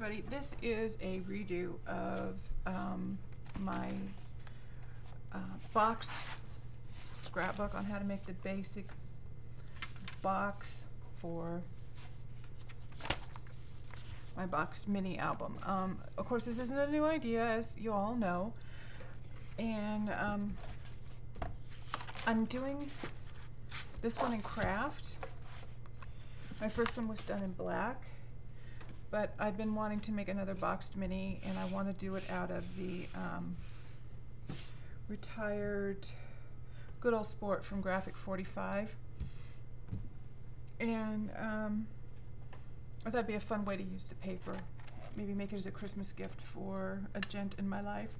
everybody, this is a redo of my boxed scrapbook on how to make the basic box for my boxed mini album. Of course, this isn't a new idea, as you all know, and I'm doing this one in craft. My first one was done in black, but I've been wanting to make another boxed mini, and I want to do it out of the retired Good Old Sport from Graphic 45. And I thought it'd be a fun way to use the paper. Maybe make it as a Christmas gift for a gent in my life.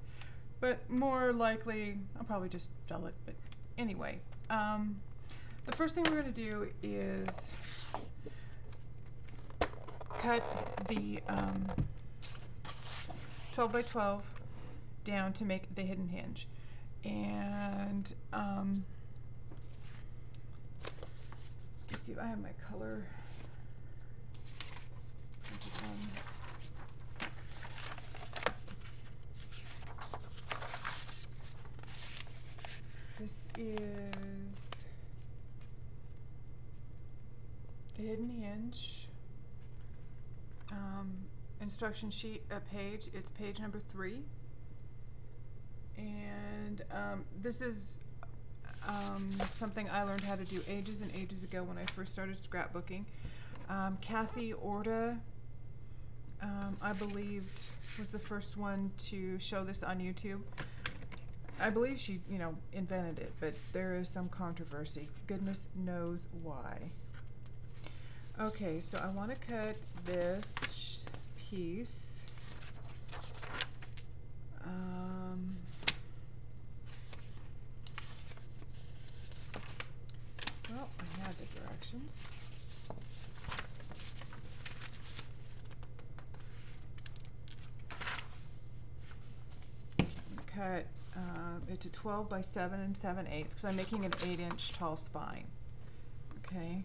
But more likely, I'll probably just sell it. But anyway, the first thing we're going to do is cut the 12 by 12 down to make the hidden hinge. And let's see if I have my color. This is the hidden hinge. Instruction sheet page. It's page number 3. And this is something I learned how to do ages and ages ago when I first started scrapbooking. Kathy Orta, I believed, was the first one to show this on YouTube. I believe she, invented it, but there is some controversy. Goodness knows why. Okay, so I want to cut this piece. Well, I had the directions. Cut it to 12 by 7 7/8 because I'm making an 8-inch tall spine. Okay.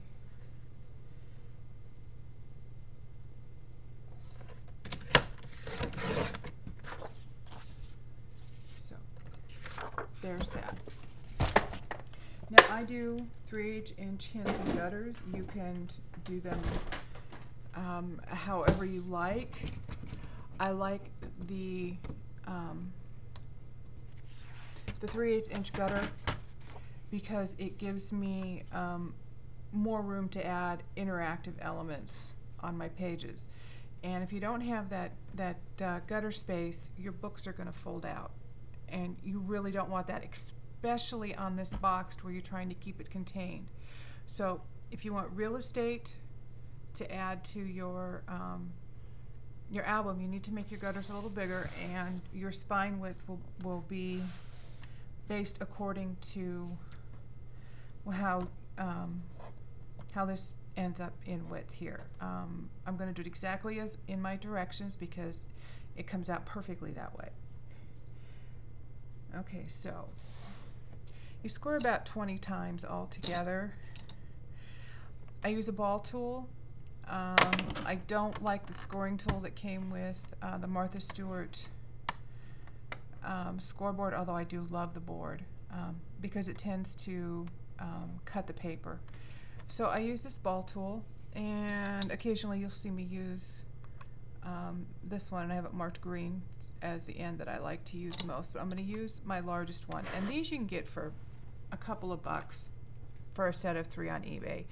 So there's that. Now I do 3/8-inch hinge and gutters. You can do them however you like. I like the 3/8-inch gutter because it gives me more room to add interactive elements on my pages. And if you don't have that gutter space, your books are going to fold out. And you really don't want that, especially on this box where you're trying to keep it contained. So if you want real estate to add to your album, you need to make your gutters a little bigger, and your spine width will be based according to how this ends up in width here. I'm going to do it exactly as in my directions because it comes out perfectly that way. Okay, so you score about 20 times all together. I use a ball tool. I don't like the scoring tool that came with the Martha Stewart scoreboard, although I do love the board because it tends to cut the paper. So I use this ball tool, and occasionally you'll see me use this one, and I have it marked green as the end that I like to use most, but I'm going to use my largest one. And these you can get for a couple of bucks for a set of 3 on eBay.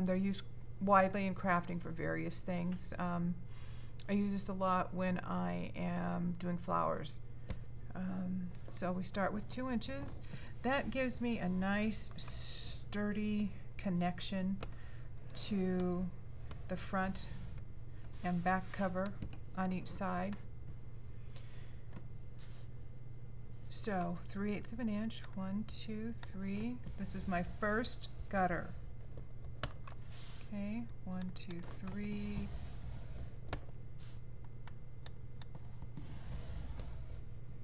They're used widely in crafting for various things. I use this a lot when I am doing flowers. So we start with 2 inches. That gives me a nice sturdy connection to the front and back cover on each side. So 3/8 of an inch, 1, 2, 3. This is my first gutter. Okay, 1, 2, 3.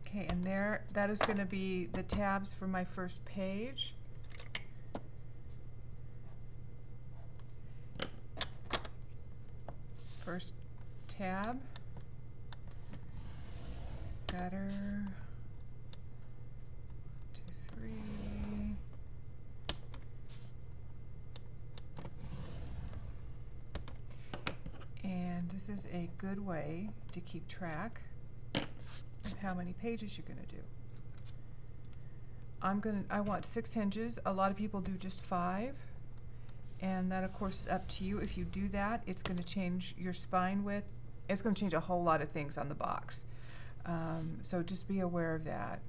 Okay, and that is going to be the tabs for my first page. First tab, gutter, 2, 3. And this is a good way to keep track of how many pages you're going to do. I want 6 hinges. A lot of people do just 5. And that, of course, is up to you. If you do that, it's going to change your spine width. It's going to change a whole lot of things on the box. So just be aware of that.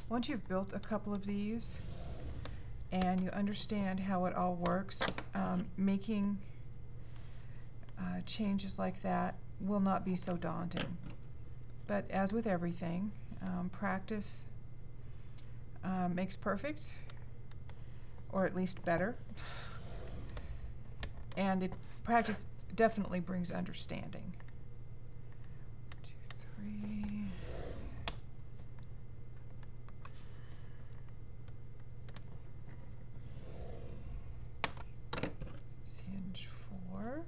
Once you've built a couple of these and you understand how it all works, making changes like that will not be so daunting. But as with everything, practice makes perfect, or at least better. And practice definitely brings understanding. 2, 3. Hinge 4.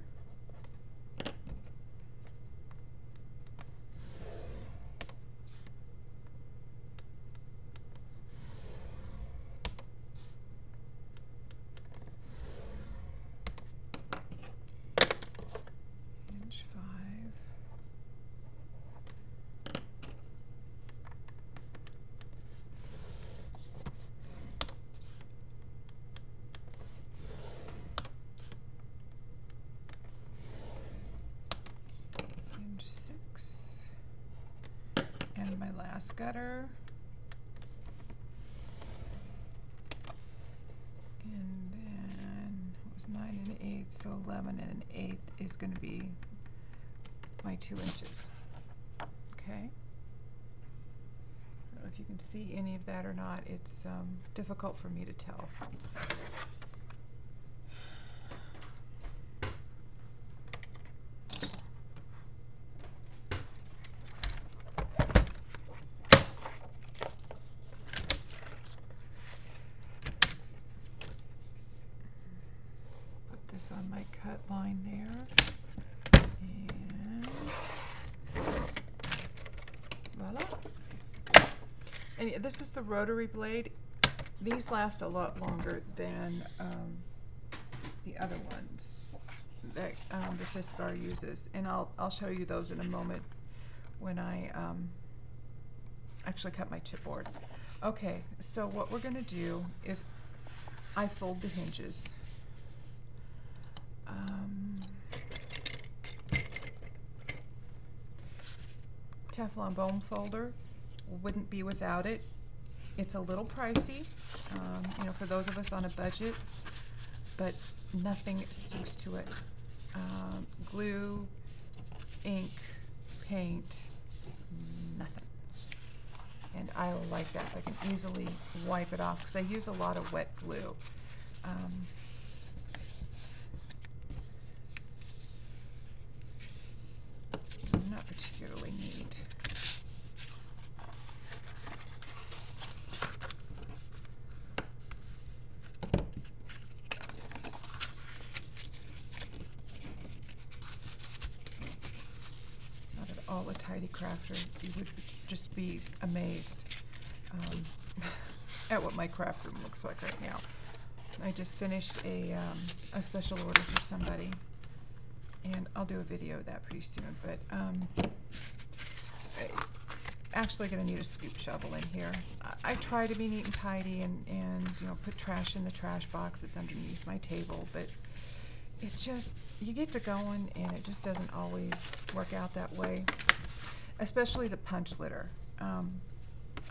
Hinge 5. Hinge 6. And my last gutter. And then it was 9 1/8, so 11 1/8 is going to be my 2 inches. Okay. I don't know if you can see any of that or not. It's difficult for me to tell. Put this on my cut line there. And voila. And this is the rotary blade. These last a lot longer than the other ones that the Fiskar uses, and I'll show you those in a moment when I actually cut my chipboard. Okay, so what we're going to do is I fold the hinges. Teflon bone folder wouldn't be without it. It's a little pricey, you know, for those of us on a budget, but nothing sticks to it. Glue, ink, paint, nothing. And I like that, so I can easily wipe it off because I use a lot of wet glue. Not particularly neat. Not at all a tidy crafter. You would just be amazed at what my craft room looks like right now. I just finished a special order for somebody, and I'll do a video of that pretty soon, but actually going to need a scoop shovel in here. I try to be neat and tidy and you know, put trash in the trash box that's underneath my table, but it just, you get to going and it just doesn't always work out that way, especially the punch litter.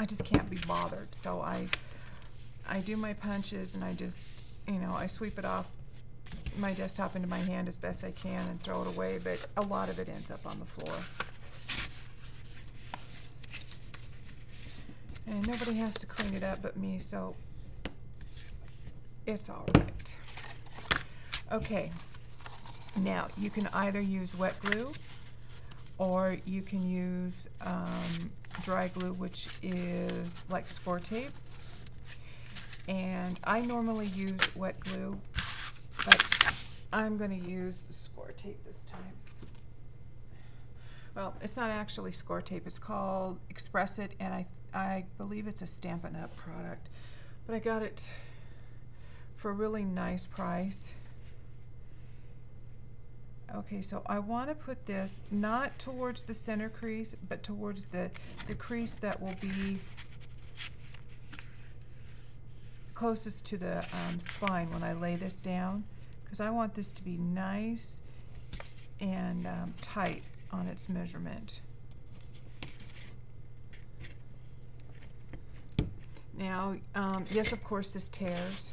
I just can't be bothered, so I do my punches and I just, you know, I sweep it off my desktop into my hand as best I can and throw it away, but a lot of it ends up on the floor. And nobody has to clean it up but me, so it's all right. Okay, now you can either use wet glue or you can use dry glue, which is like score tape. And I normally use wet glue, I'm going to use the score tape this time. Well, it's not actually score tape. It's called Express It, and I believe it's a Stampin' Up! Product. But I got it for a really nice price. Okay, so I want to put this not towards the center crease, but towards the crease that will be closest to the spine when I lay this down, because I want this to be nice and tight on its measurement. Now, yes, of course this tears,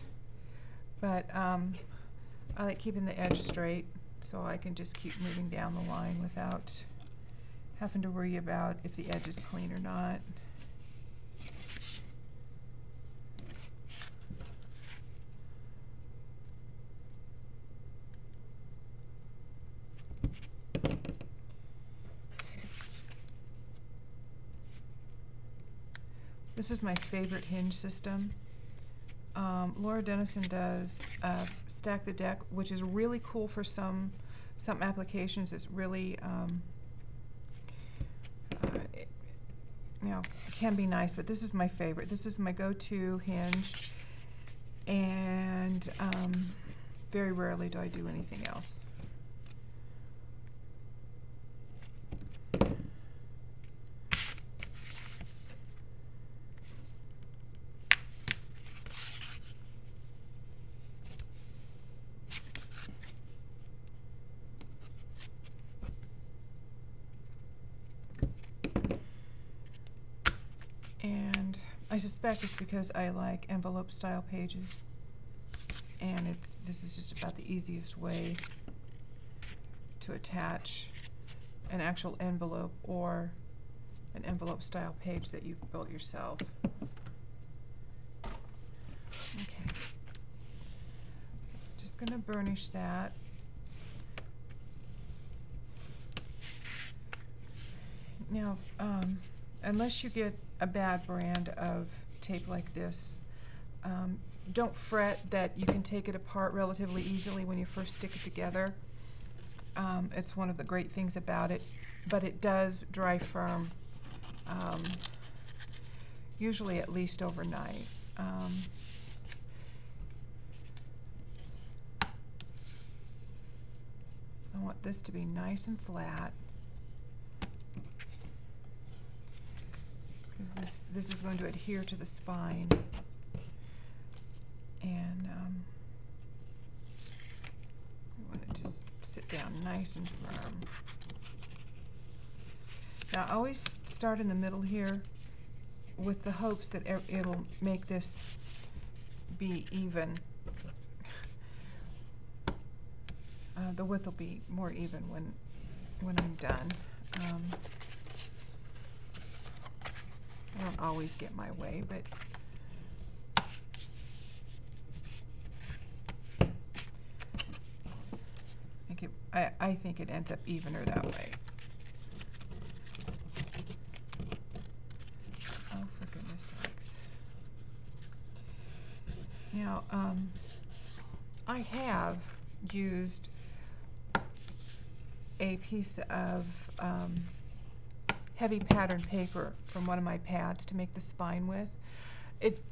but I like keeping the edge straight so I can just keep moving down the line without having to worry about if the edge is clean or not. This is my favorite hinge system. Laura Dennison does Stack the Deck, which is really cool for some applications. It's really, you know, can be nice, but this is my favorite. This is my go-to hinge, and very rarely do I do anything else. And I suspect it's because I like envelope style pages, and this is just about the easiest way to attach an actual envelope or an envelope style page that you've built yourself. Okay, just gonna burnish that. Now, unless you get a bad brand of tape like this, don't fret that you can take it apart relatively easily when you first stick it together. It's one of the great things about it, but it does dry firm, usually at least overnight. I want this to be nice and flat, because this is going to adhere to the spine, and we want it to sit down nice and firm. Now I always start in the middle here with the hopes that it'll make this be even. The width will be more even when I'm done. I don't always get my way, but I think it ends up evener that way. Oh, for goodness sakes. Now, I have used a piece of heavy pattern paper from one of my pads to make the spine with.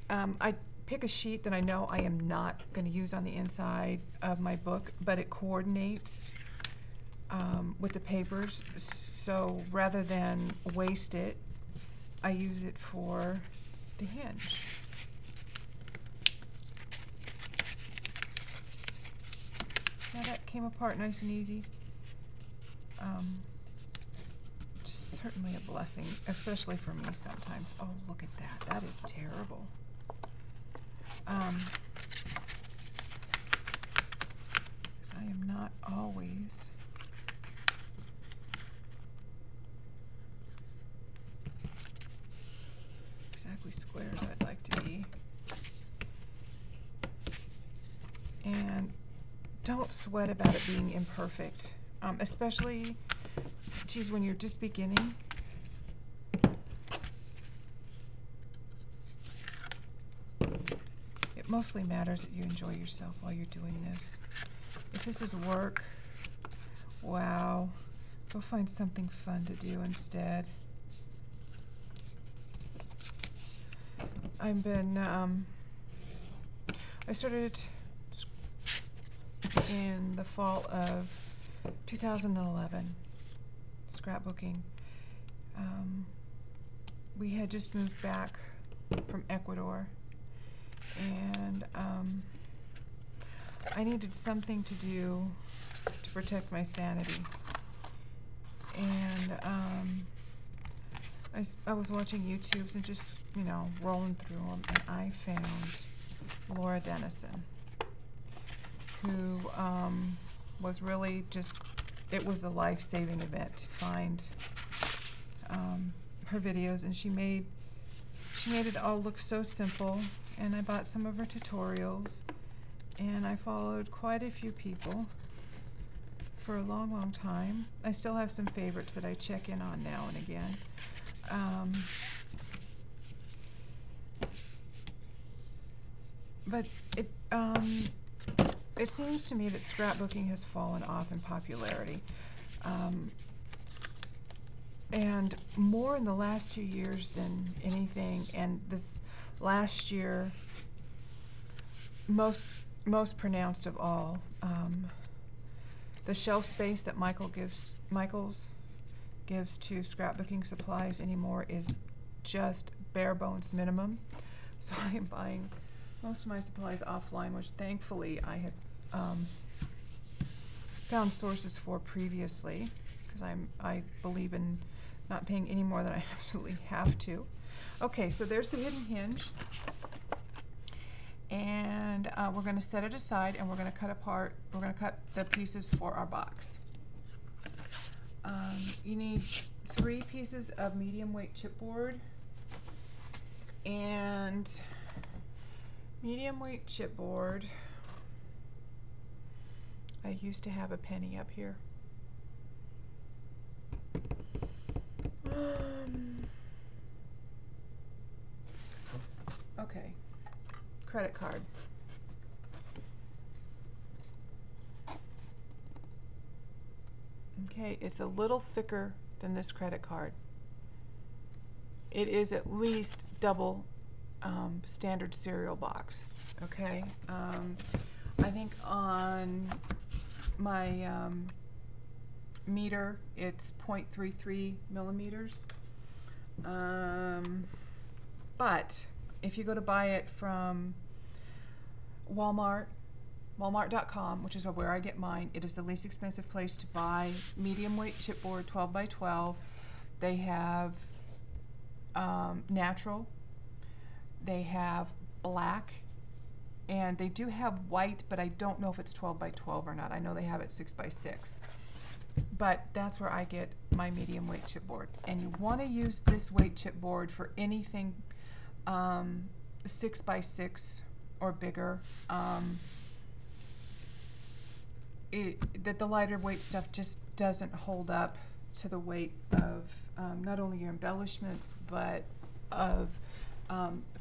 I pick a sheet that I know I am not going to use on the inside of my book, but it coordinates with the papers, so rather than waste it, I use it for the hinge. Now that came apart nice and easy. Certainly a blessing, especially for me sometimes. Oh, look at that. That is terrible. Because I am not always exactly square as I'd like to be. And don't sweat about it being imperfect, especially, geez, when you're just beginning. It mostly matters that you enjoy yourself while you're doing this. if this is work, wow, go find something fun to do instead. I've been, I started in the fall of 2011, scrapbooking. We had just moved back from Ecuador, and I needed something to do to protect my sanity. And I was watching YouTubes and just, you know, rolling through them, and I found Laura Dennison, who was really just, it was a life-saving event to find her videos, and she made it all look so simple. And I bought some of her tutorials, and I followed quite a few people for a long, long time. I still have some favorites that I check in on now and again. But it seems to me that scrapbooking has fallen off in popularity. And more in the last 2 years than anything, and this last year most pronounced of all. The shelf space that Michaels gives to scrapbooking supplies anymore is just bare bones minimum. So I am buying most of my supplies offline, which thankfully I had found sources for previously, because I believe in not paying any more than I absolutely have to. Okay, so there's the hidden hinge, and we're going to set it aside, and we're going to cut apart. We're going to cut the pieces for our box. You need 3 pieces of medium weight chipboard, and medium weight chipboard. I used to have a penny up here. Okay, credit card. Okay, it's a little thicker than this credit card. It is at least double standard cereal box. Okay, I think on my meter it's 0.33 millimeters. But if you go to buy it from Walmart.com, which is where I get mine, it is the least expensive place to buy medium weight chipboard, 12 by 12. They have natural, they have black, and they do have white, but I don't know if it's 12 by 12 or not. I know they have it 6 by 6. But that's where I get my medium weight chipboard. And you want to use this weight chipboard for anything 6 by 6 or bigger. That the lighter weight stuff just doesn't hold up to the weight of not only your embellishments, but of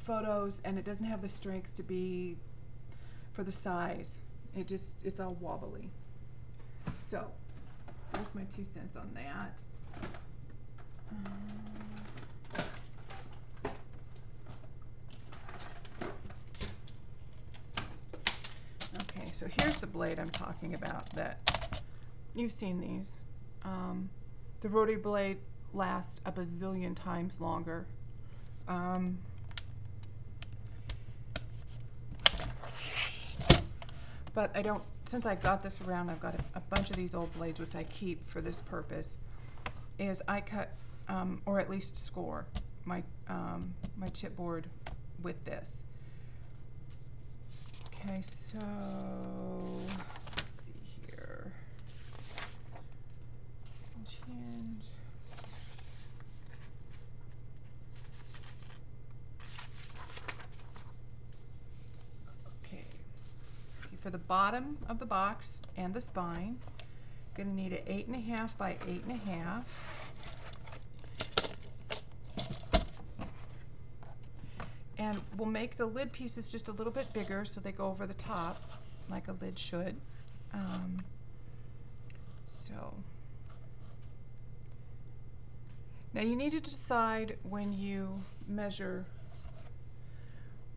photos, and it doesn't have the strength to be for the size. It's all wobbly. So there's my 2 cents on that. Okay, so here's the blade I'm talking about. That you've seen these. The rotary blade lasts a bazillion times longer. But I don't, since I got this around, I've got a bunch of these old blades, which I keep for this purpose, is I cut, or at least score, my chipboard with this. Okay, so, let's see here. Hinge. Okay, for the bottom of the box and the spine, going to need an 8.5 by 8.5. And we'll make the lid pieces just a little bit bigger so they go over the top, like a lid should. So now you need to decide when you measure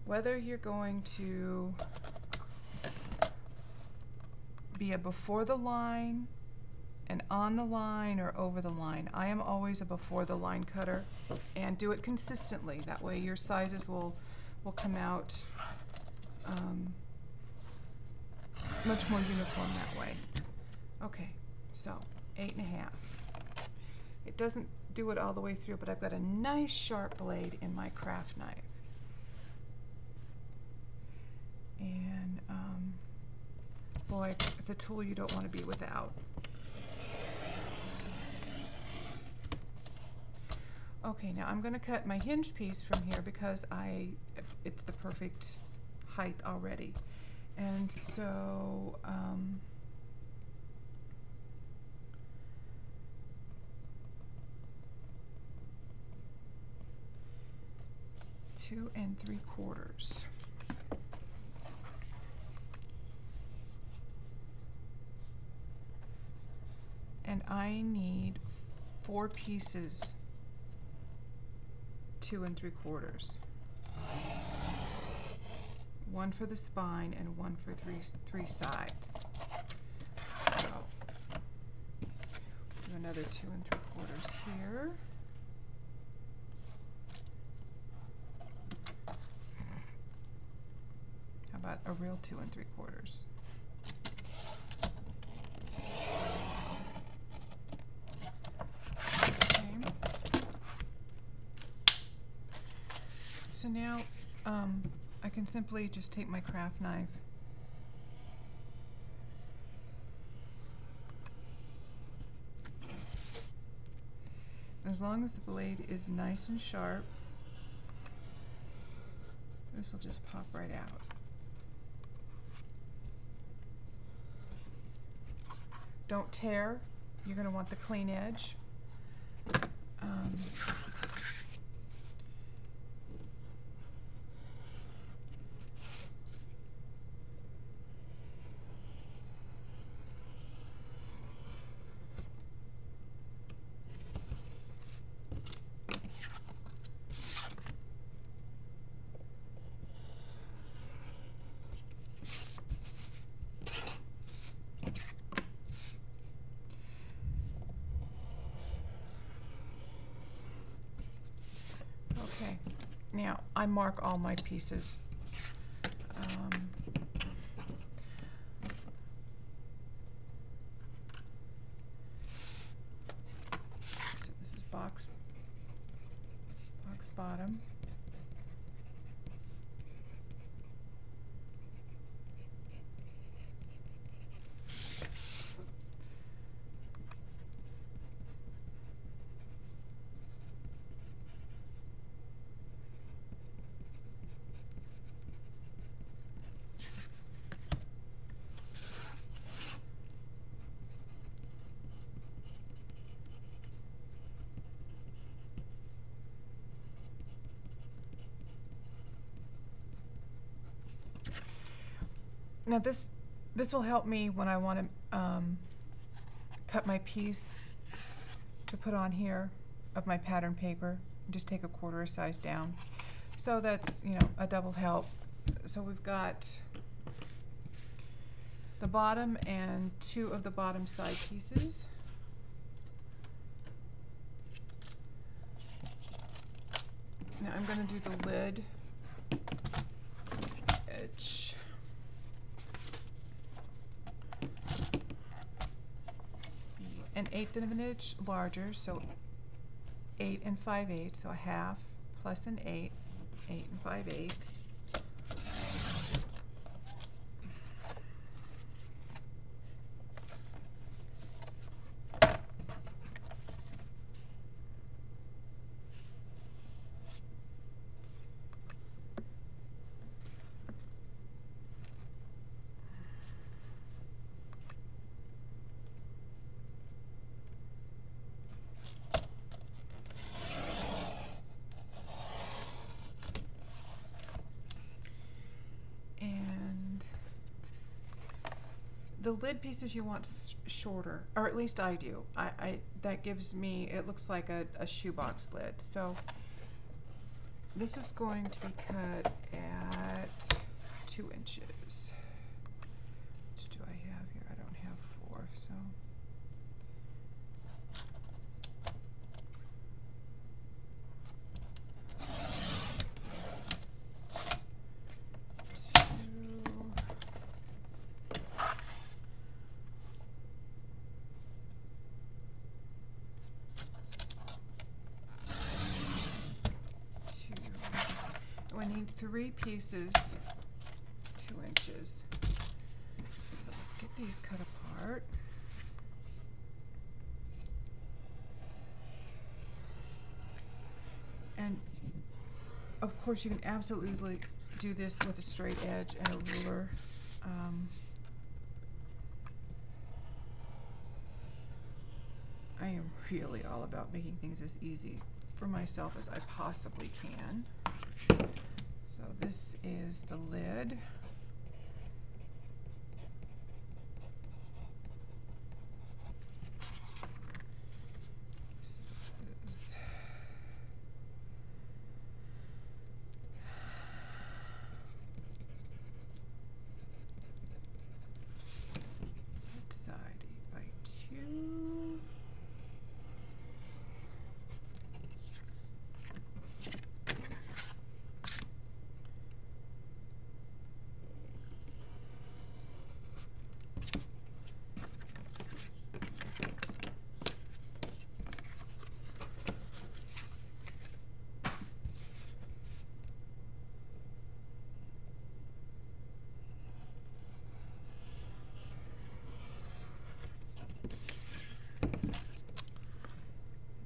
whether you're going to be a before the line, an on the line, or over the line. I am always a before the line cutter, and do it consistently. That way your sizes will come out much more uniform that way. Okay, so 8.5. It doesn't do it all the way through, but I've got a nice sharp blade in my craft knife. And boy, it's a tool you don't want to be without. Okay, now I'm going to cut my hinge piece from here because it's the perfect height already. And so 2 3/4. And I need 4 pieces 2 3/4. One for the spine and one for three sides. So do another 2 3/4 here. How about a real 2 3/4? So now I can simply just take my craft knife as long as the blade is nice and sharp. This will just pop right out. Don't tear. You're going to want the clean edge. Okay, now I mark all my pieces. So this is box bottom. Now this will help me when I want to cut my piece to put on here of my pattern paper. Just take a 1/4 size down. So that's, you know, a double help. So we've got the bottom and 2 of the bottom side pieces. Now I'm going to do the lid edge. An 1/8 of an inch larger, so 8 5/8, so a half plus an 8, 8 5/8. the lid pieces you want shorter, or at least I do. That gives me, it looks like a shoebox lid. So this is going to be cut at 2 inches. Which do I have here? I don't have 4, so. We need 3 pieces, 2 inches. So let's get these cut apart. And of course you can absolutely do this with a straight edge and a ruler. I am really all about making things as easy for myself as I possibly can. So this is the lid. Side 8x2.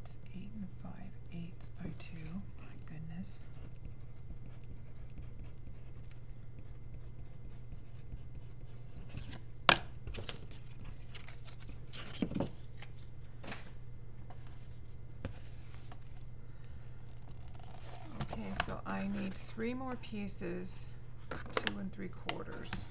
It's 8 5/8 by 2. My goodness. Okay, so I need 3 more pieces, 2 3/4.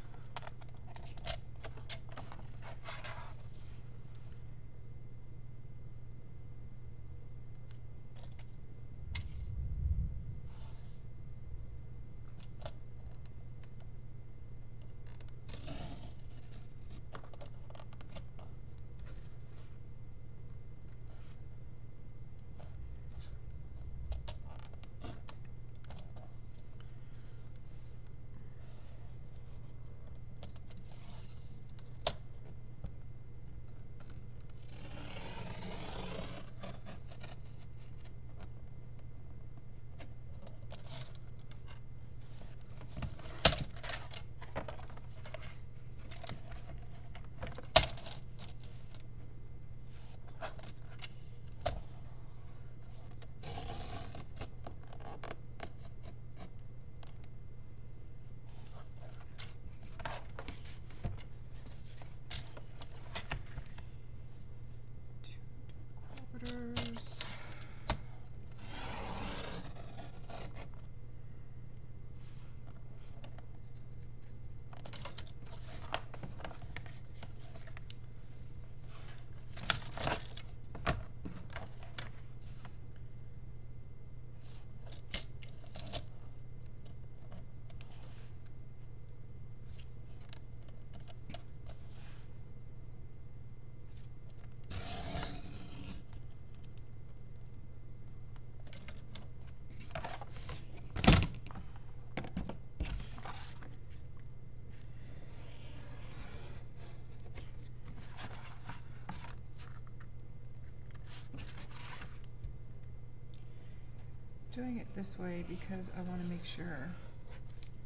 Doing it this way because I want to make sure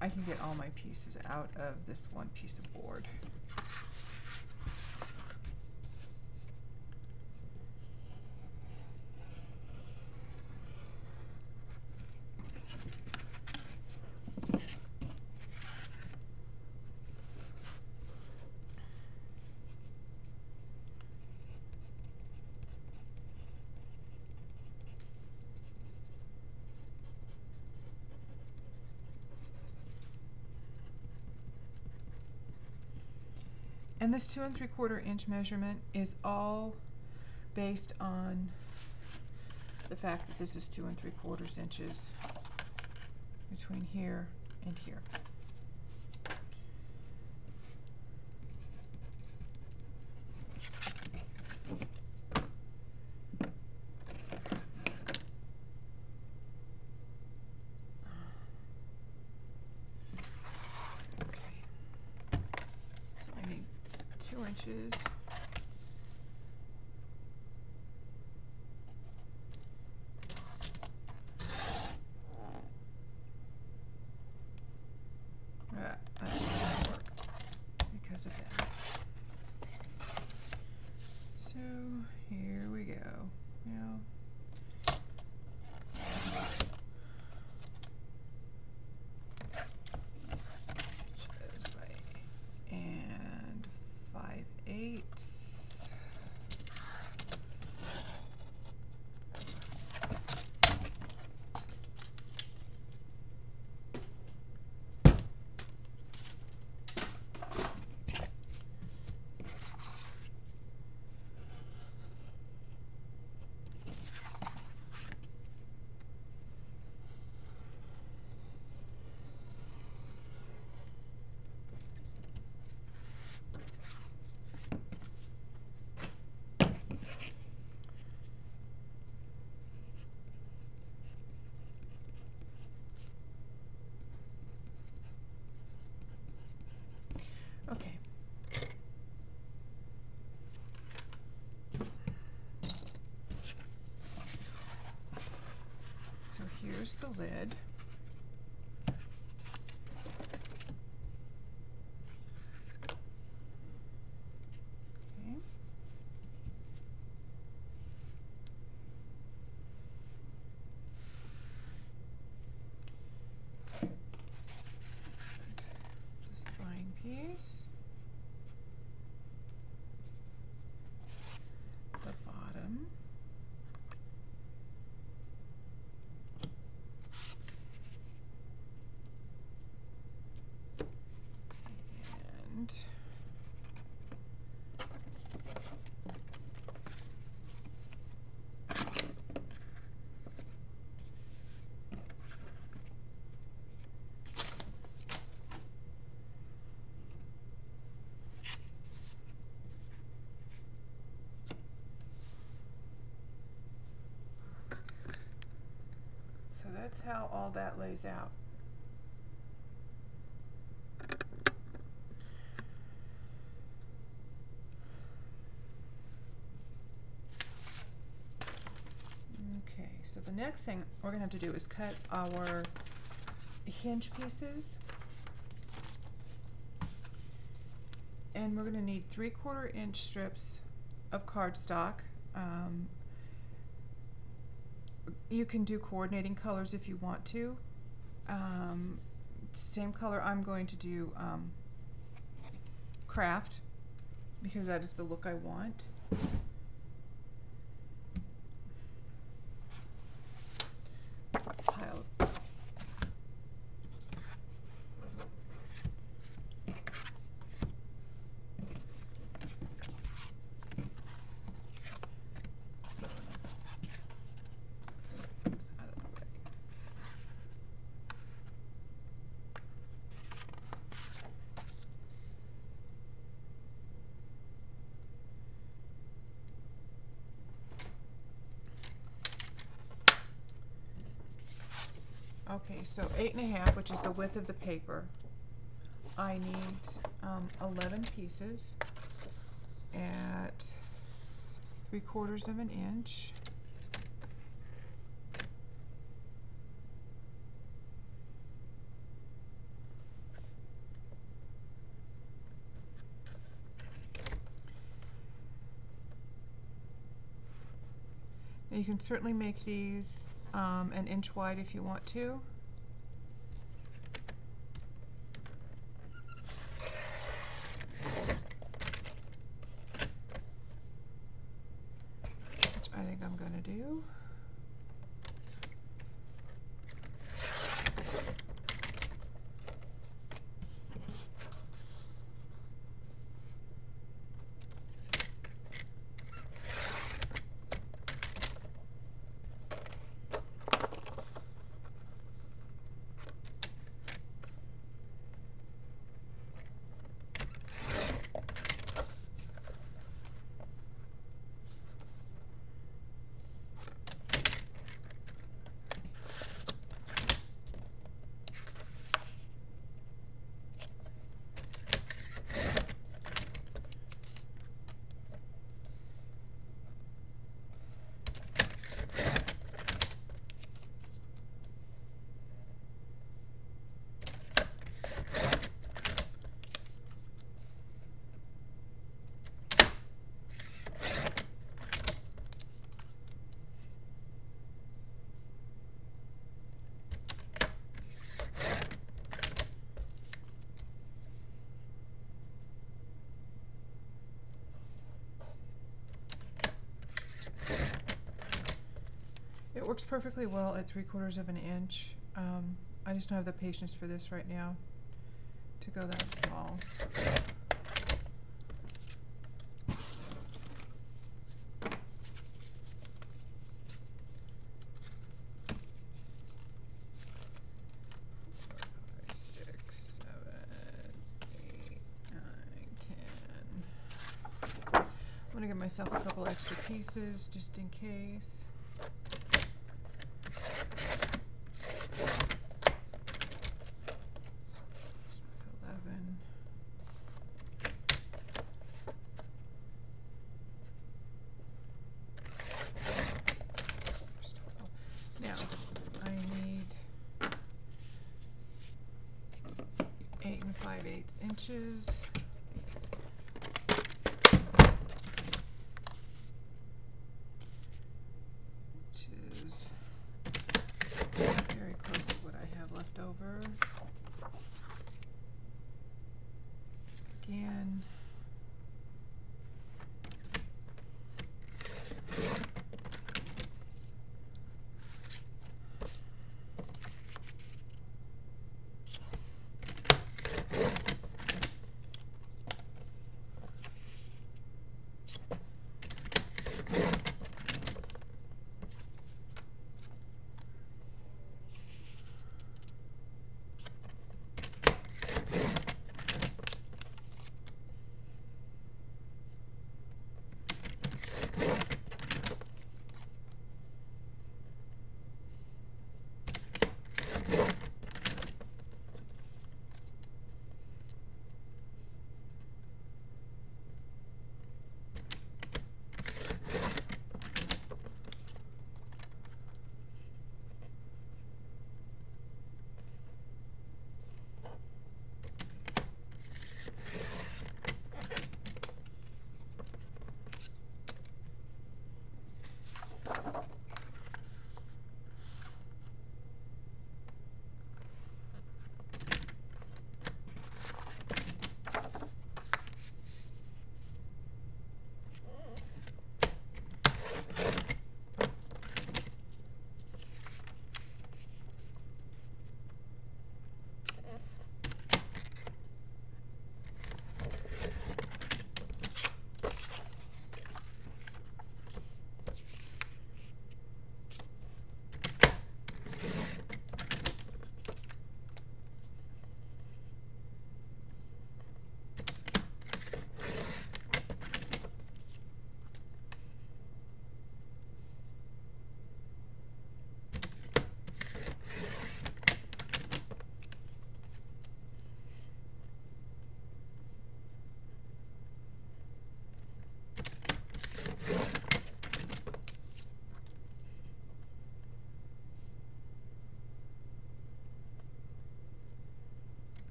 I can get all my pieces out of this one piece of board. And this 2 3/4 inch measurement is all based on the fact that this is 2 3/4 inches between here and here. So I need 2 inches. That's not gonna work because of that. So here we go. Now and 5/8. Okay. So here's the lid. Okay. The spine piece. The bottom. And so that's how all that lays out. Okay, so the next thing we're going to have to do is cut our hinge pieces. And we're going to need 3/4 inch strips of cardstock. You can do coordinating colors if you want to. Same color, I'm going to do craft because that is the look I want. Pile. Okay, so 8 1/2, which is the width of the paper. I need 11 pieces at 3/4 of an inch. Now you can certainly make these an inch wide if you want to. Which I think I'm going to do. It works perfectly well at 3/4 of an inch. I just don't have the patience for this right now to go that small. I'm going to give myself a couple extra pieces just in case. Now, I need 8 5/8 inches. Which is very close to what I have left over. Again.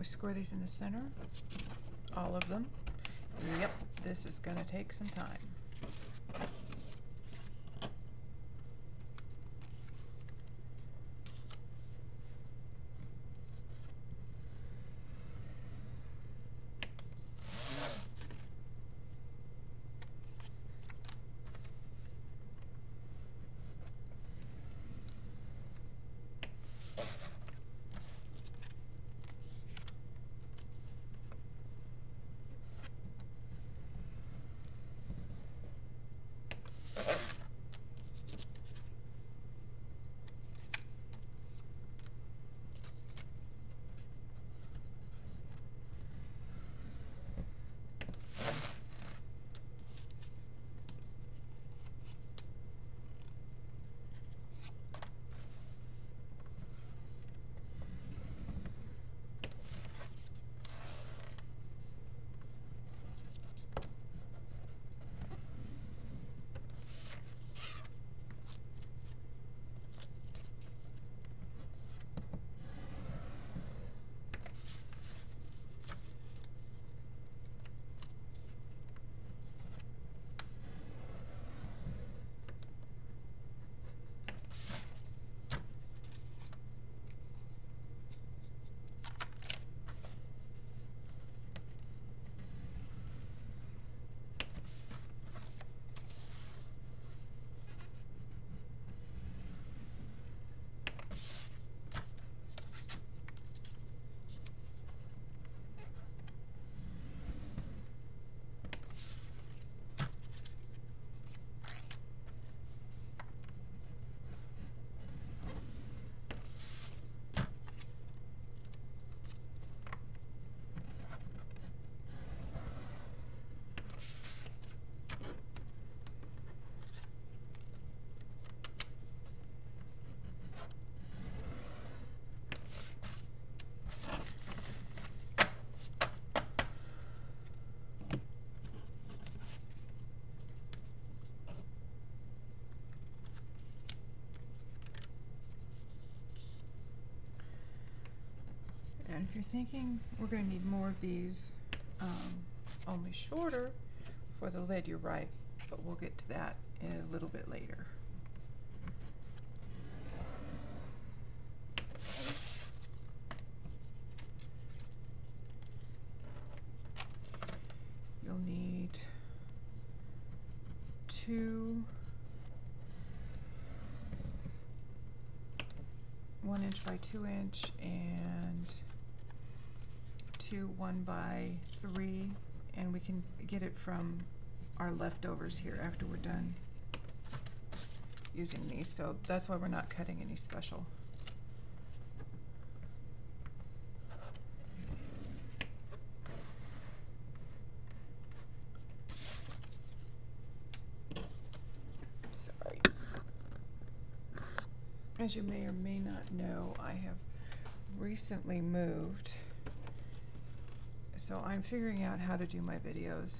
We score these in the center, all of them. Yep, this is going to take some time. And if you're thinking we're going to need more of these, only shorter for the lid, you're right, but we'll get to that a little bit later. You'll need 2 1 inch by 2 inch and 2 1 by 3, and we can get it from our leftovers here after we're done using these, so that's why we're not cutting any special. Sorry. As you may or may not know, I have recently moved, so I'm figuring out how to do my videos.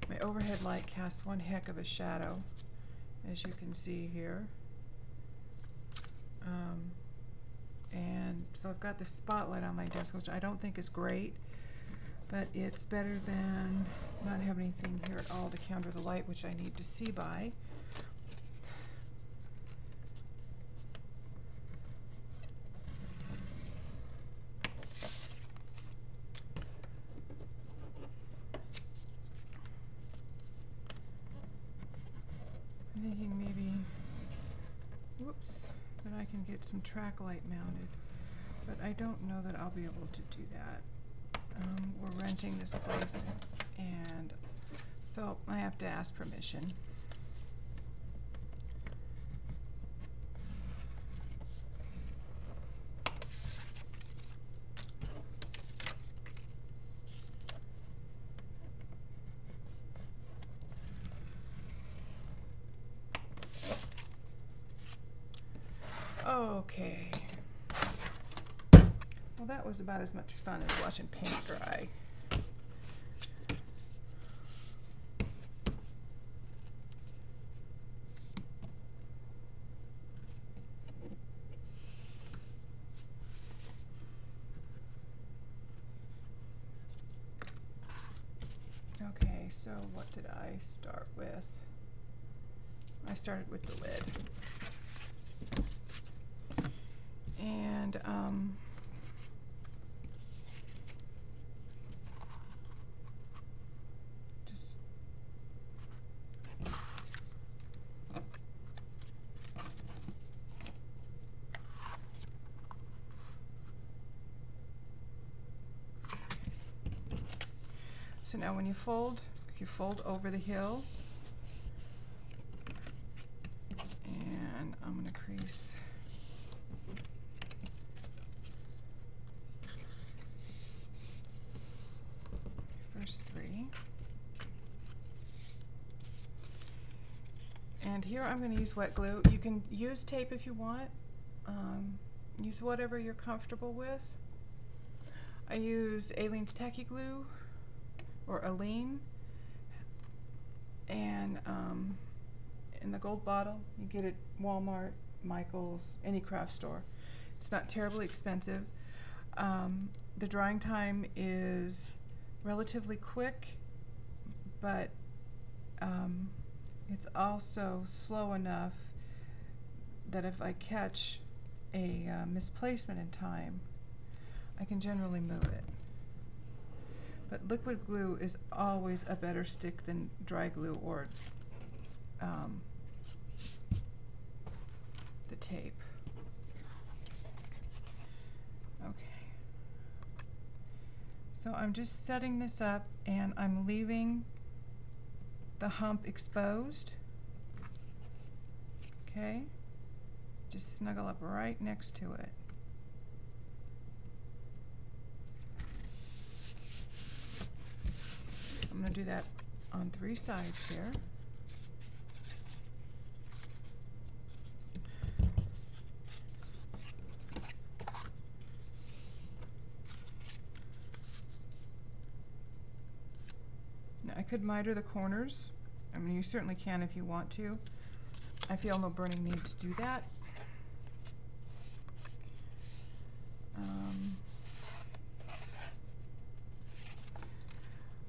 My overhead light casts one heck of a shadow, as you can see here. And so I've got the spotlight on my desk, which I don't think is great, but it's better than not having anything here at all to counter the light, which I need to see by. I'm thinking maybe, whoops, that I can get some track light mounted, but I don't know that I'll be able to do that. We're renting this place, and so I have to ask permission. Okay. Well, that was about as much fun as watching paint dry. So what did I start with? I started with the lid. And just so now when you fold over the heel, and I'm going to crease first 3. And here I'm going to use wet glue. You can use tape if you want. Use whatever you're comfortable with. I use Aleene's Tacky Glue, or Aleen, and in the gold bottle. You get it Walmart, Michael's, any craft store. It's not terribly expensive. The drying time is relatively quick, but it's also slow enough that if I catch a misplacement in time, I can generally move it. But liquid glue is always a better stick than dry glue or the tape. Okay. So I'm just setting this up, and I'm leaving the hump exposed. Okay. Just snuggle up right next to it. I'm going to do that on 3 sides here. Now I could miter the corners. I mean, you certainly can if you want to. I feel no burning need to do that.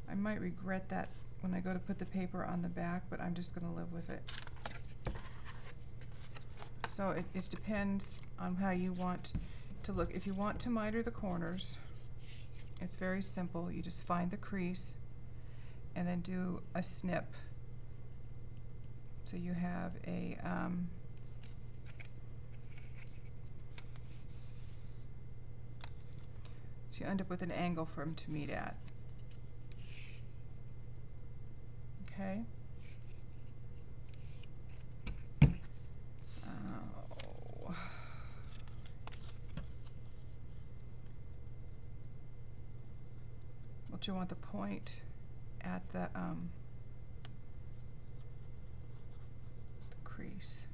I might regret that when I go to put the paper on the back, but I'm just going to live with it. So it depends on how you want to look. If you want to miter the corners, it's very simple. You just find the crease and then do a snip. So you have a so you end up with an angle for them to meet at. Okay. Oh. But you want the point at the crease.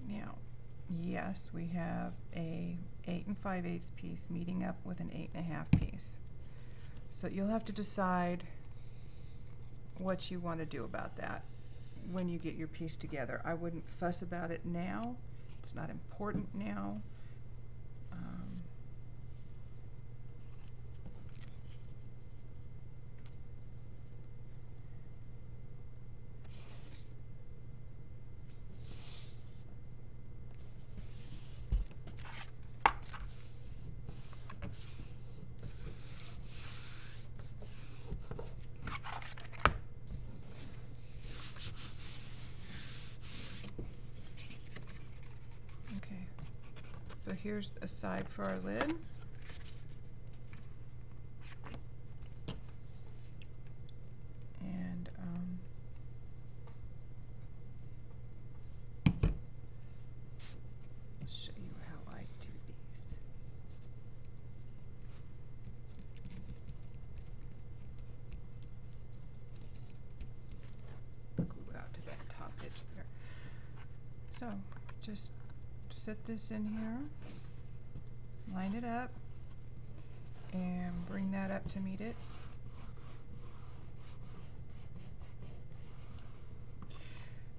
Now, yes, we have a 8 5/8 piece meeting up with an 8 1/2 piece. So you'll have to decide what you want to do about that when you get your piece together. I wouldn't fuss about it now. It's not important now. Okay, so here's a side for our lid. And I'll show you how I do these. Glue out to that top edge there. So just set this in here, line it up, and bring that up to meet it.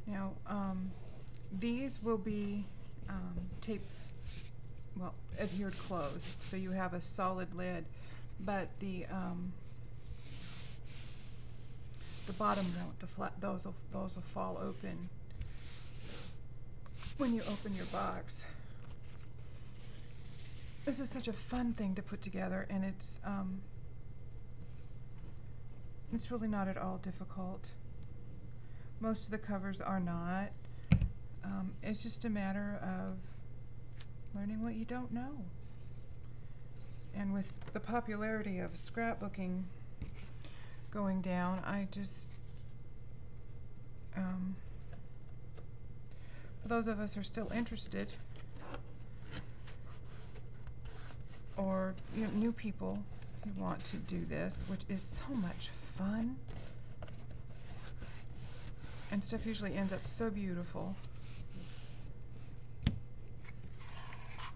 Now, these will be taped, well, adhered closed, so you have a solid lid, but the bottom won't. The flat, those will fall open when you open your box. This is such a fun thing to put together, and it's really not at all difficult. Most of the covers are not. It's just a matter of learning what you don't know. And with the popularity of scrapbooking going down, I just, for those of us who are still interested, or new people who want to do this, which is so much fun, and stuff usually ends up so beautiful.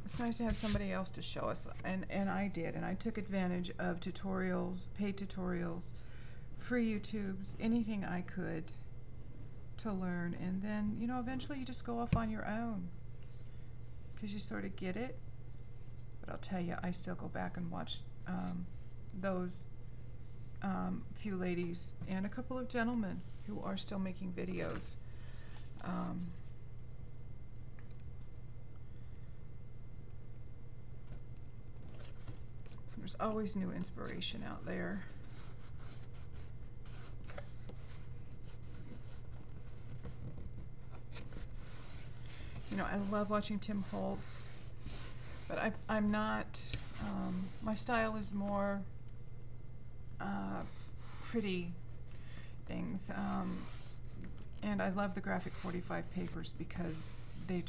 It's nice to have somebody else to show us, and I did, and I took advantage of tutorials, paid tutorials, free YouTubes, anything I could to learn, and then, eventually you just go off on your own because you sort of get it. But I'll tell you, I still go back and watch those few ladies and a couple of gentlemen who are still making videos. There's always new inspiration out there. I love watching Tim Holtz, but I'm not, my style is more pretty things, and I love the graphic 45 papers because they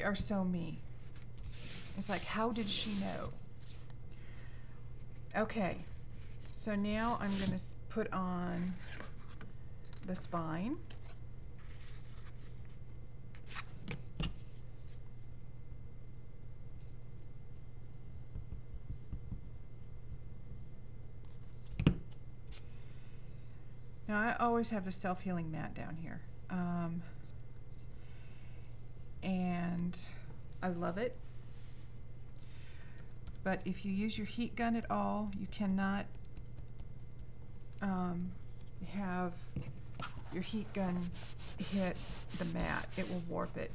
are so me. It's like, how did she know? Okay, so now I'm going to put on the spine. Now I always have the self-healing mat down here, and I love it. But if you use your heat gun at all, you cannot have your heat gun hit the mat. It will warp it.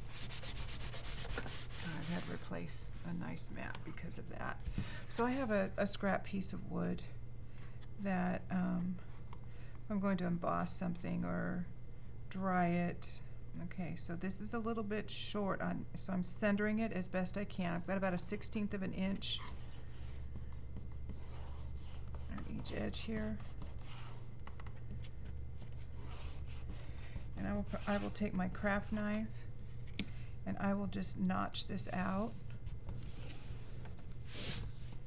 I've had to replace a nice mat because of that. So I have a scrap piece of wood that I'm going to emboss something or dry it. Okay, so this is a little bit short, so I'm centering it as best I can. I've got about a 1/16 of an inch on each edge here. And I will take my craft knife and I will just notch this out,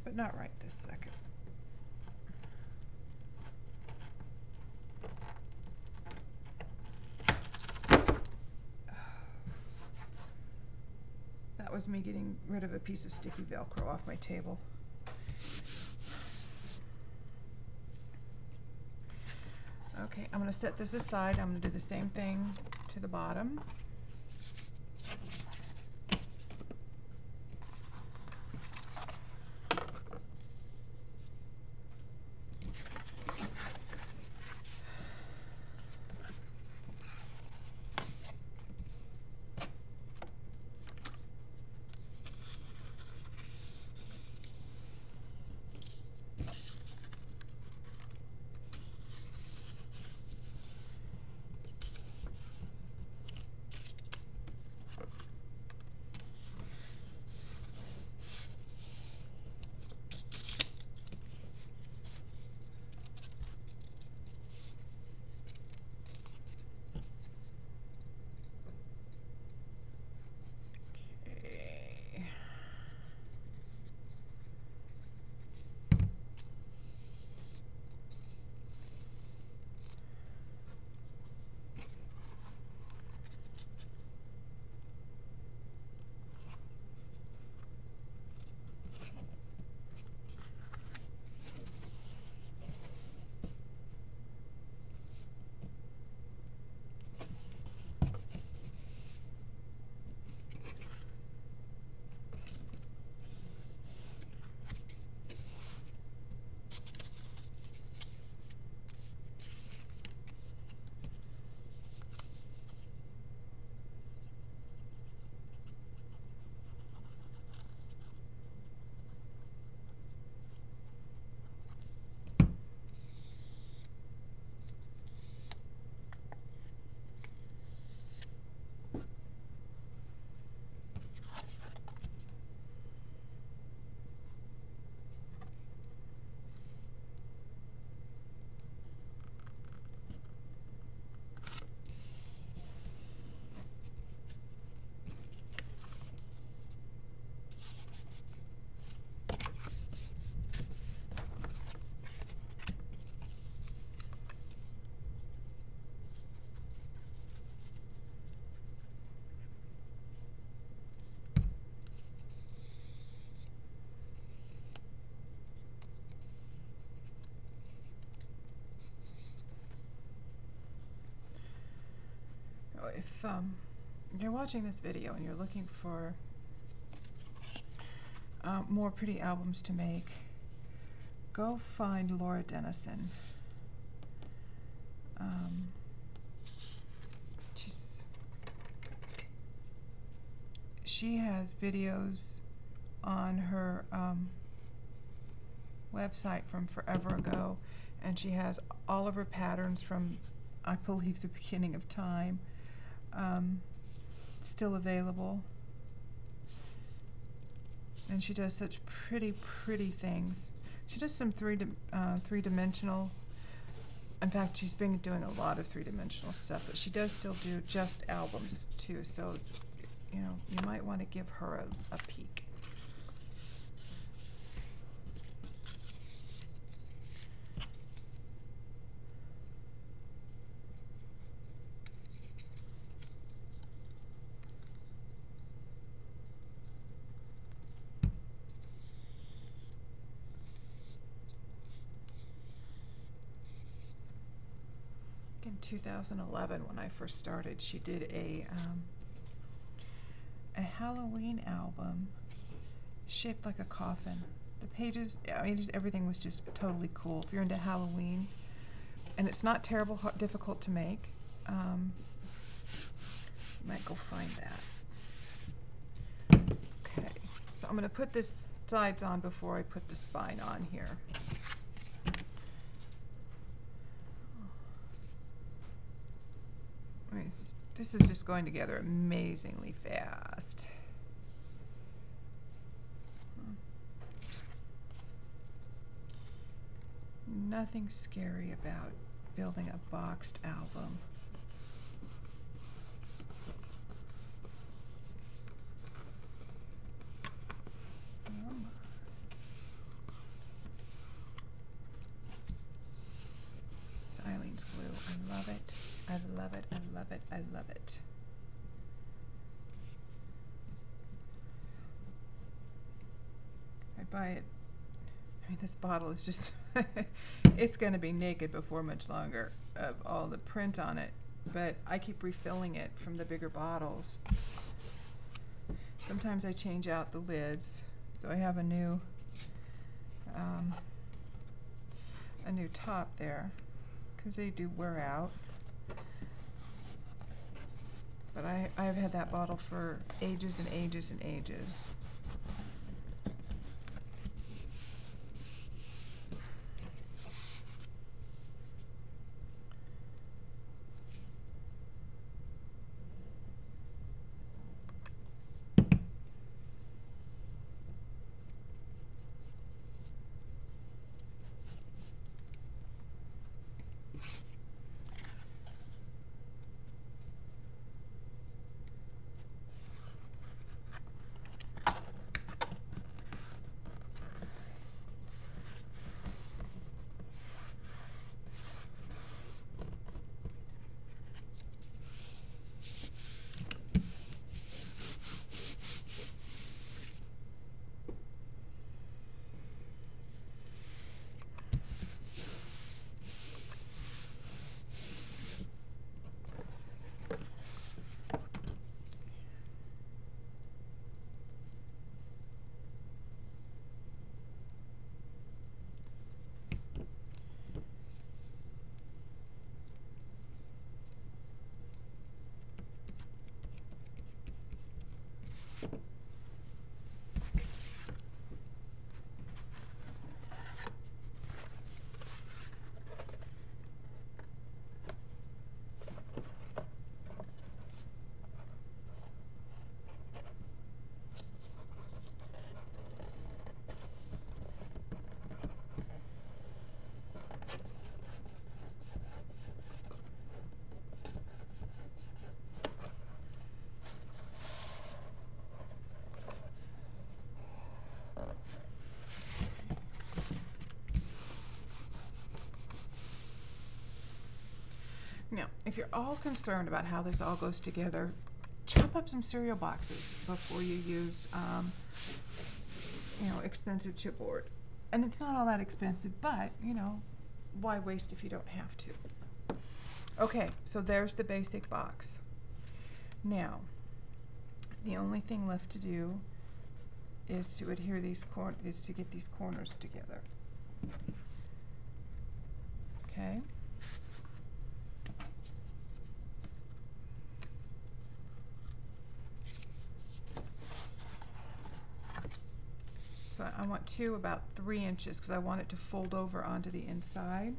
but not right this second. was me getting rid of a piece of sticky Velcro off my table. Okay, I'm going to set this aside. I'm going to do the same thing to the bottom. If you're watching this video and you're looking for more pretty albums to make, go find Laura Dennison. She has videos on her website from forever ago, and she has all of her patterns from, I believe, the beginning of time still available. And she does such pretty things. She does some three-dimensional. In fact, she's been doing a lot of three-dimensional stuff, but she does still do just albums too. So, you know, you might want to give her a peek. In 2011, when I first started, she did a Halloween album shaped like a coffin. The pages, I mean, just everything was just totally cool. If you're into Halloween, and it's not terrible difficult to make, you might go find that. Okay, so I'm going to put this sides on before I put the spine on here. This is just going together amazingly fast. Nothing scary about building a boxed album. It's Eileen's glue. I love it. I love it. I love it. I love it. buy it. I mean, this bottle is just, it's going to be naked before much longer of all the print on it, but I keep refilling it from the bigger bottles. Sometimes I change out the lids, so I have a new top there, because they do wear out. But I've had that bottle for ages and ages and ages. Now, if you're all concerned about how this all goes together, chop up some cereal boxes before you use, expensive chipboard. And it's not all that expensive, but, why waste if you don't have to? Okay, so there's the basic box. Now, the only thing left to do is to adhere these is to get these corners together. Okay. So I want two about 3 inches because I want it to fold over onto the inside.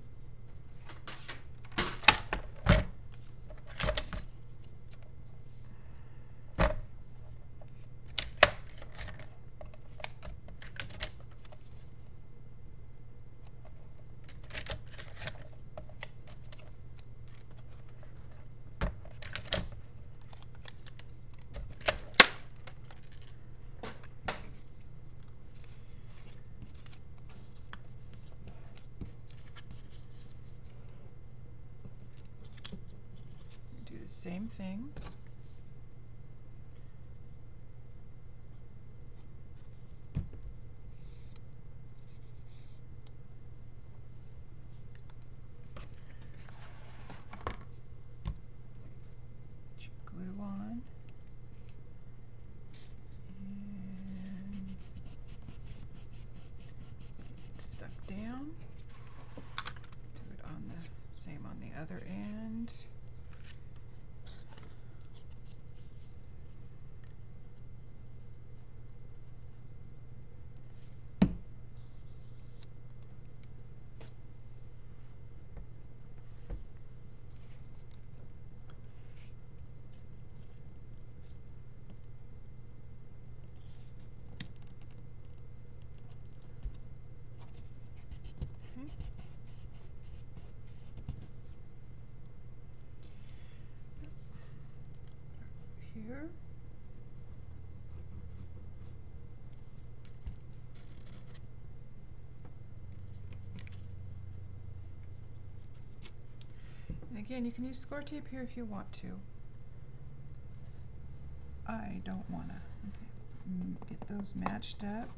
Same thing. Put your glue on. And stuck down. Do it on the same on the other end. Here. And again, you can use score tape here if you want to. I don't want to. Okay. Get those matched up.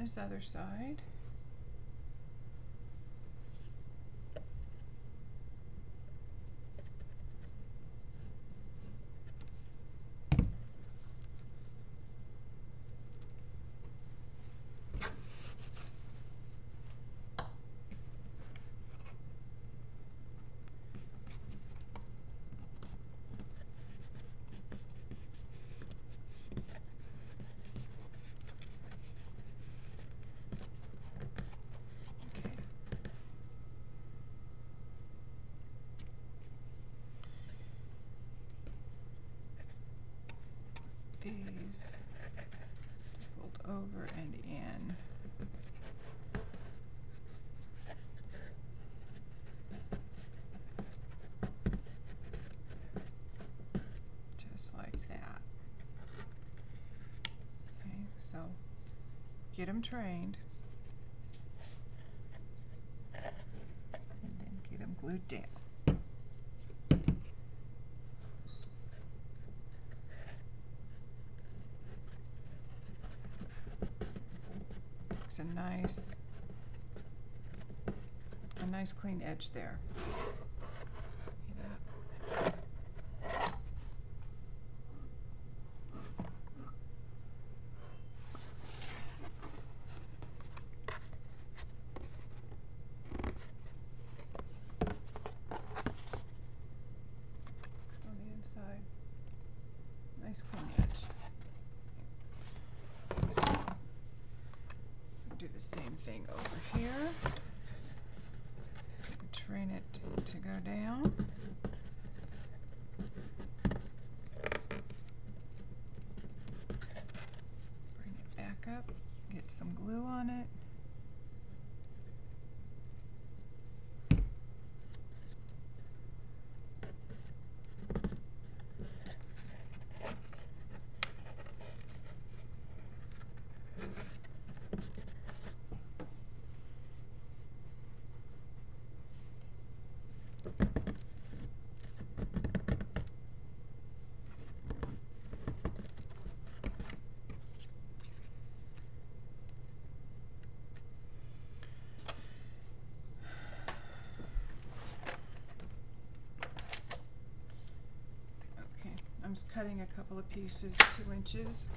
this other side. These fold over and in. Just like that. Okay, so get them trained and then get them glued down. A nice clean edge there. Yeah. On the inside, nice clean edge. Do the same thing over here. Train it to go down. Bring it back up, get some glue on it. I'm just cutting a couple of pieces, 2 inches.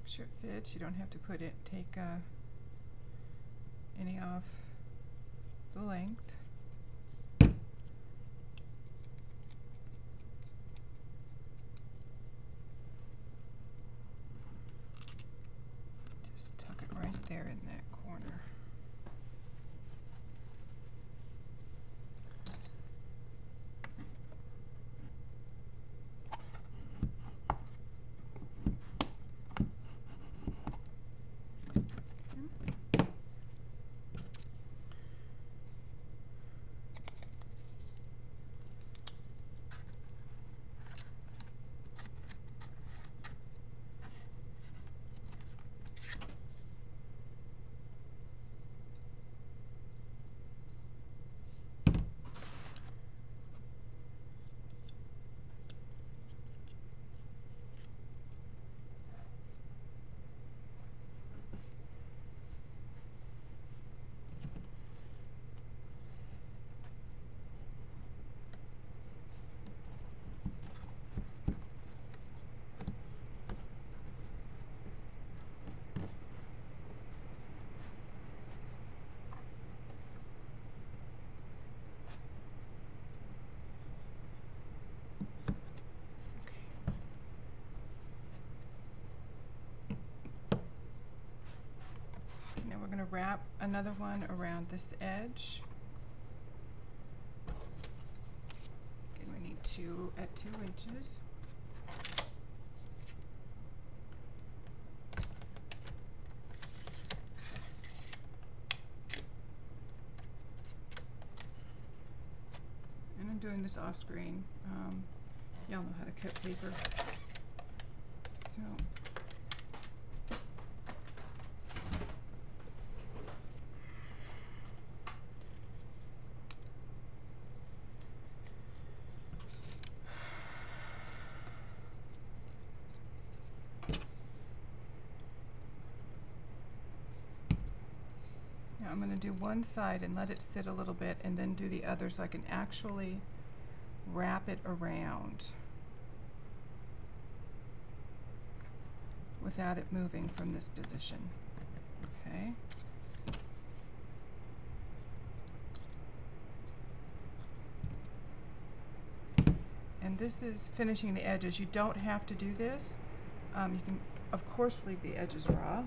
Sure it fits. You don't have to take any off the length. Just tuck it right there in that corner. wrap another one around this edge. And we need two at 2 inches. And I'm doing this off screen. Y'all know how to cut paper. So now I'm going to do one side and let it sit a little bit, and then do the other so I can actually wrap it around without it moving from this position. Okay. And this is finishing the edges. You don't have to do this. You can, of course, leave the edges raw.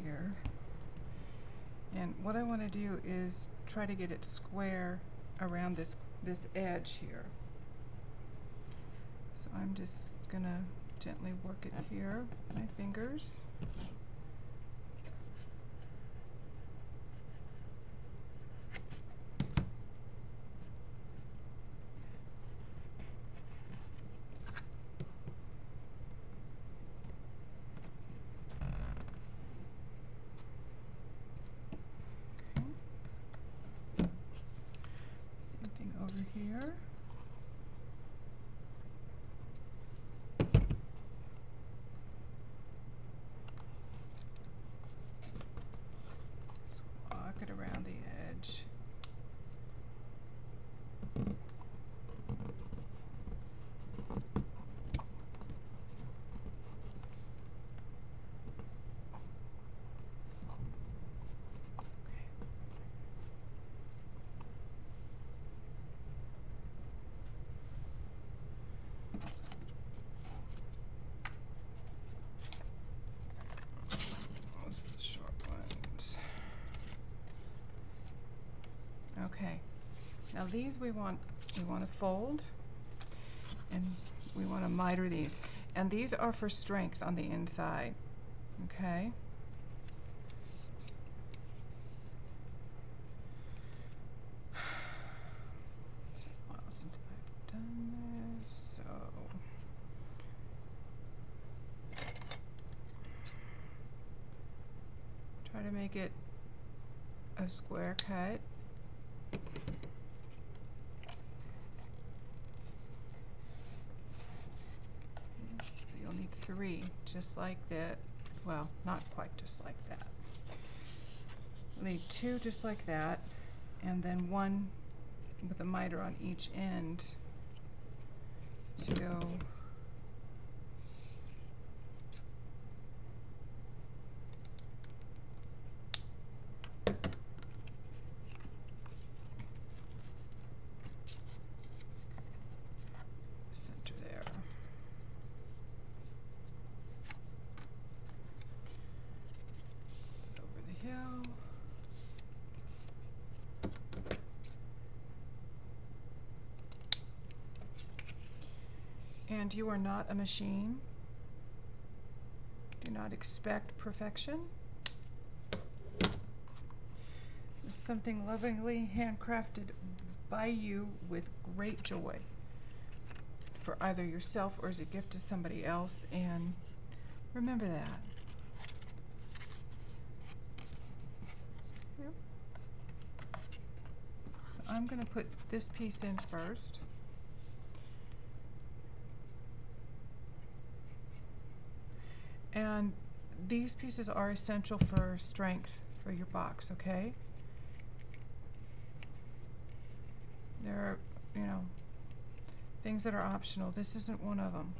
Here, and what I want to do is try to get it square around this edge here. So I'm just gonna gently work it here with my fingers. Over here. Just walk it around the edge. Okay, now these we want to fold, and we want to miter these, and these are for strength on the inside. Okay. It's been a while since I've done this, so try to make it a square cut. So you'll need 3 just like that. Well, not quite just like that. You'll need 2 just like that, and then 1 with a miter on each end to go center there. Over the hill. And you are not a machine. Do not expect perfection. This is something lovingly handcrafted by you with great joy for either yourself or as a gift to somebody else, and remember that. Yep. So I'm going to put this piece in first. And these pieces are essential for strength for your box, okay? There are, you know, things that are optional. This isn't one of them.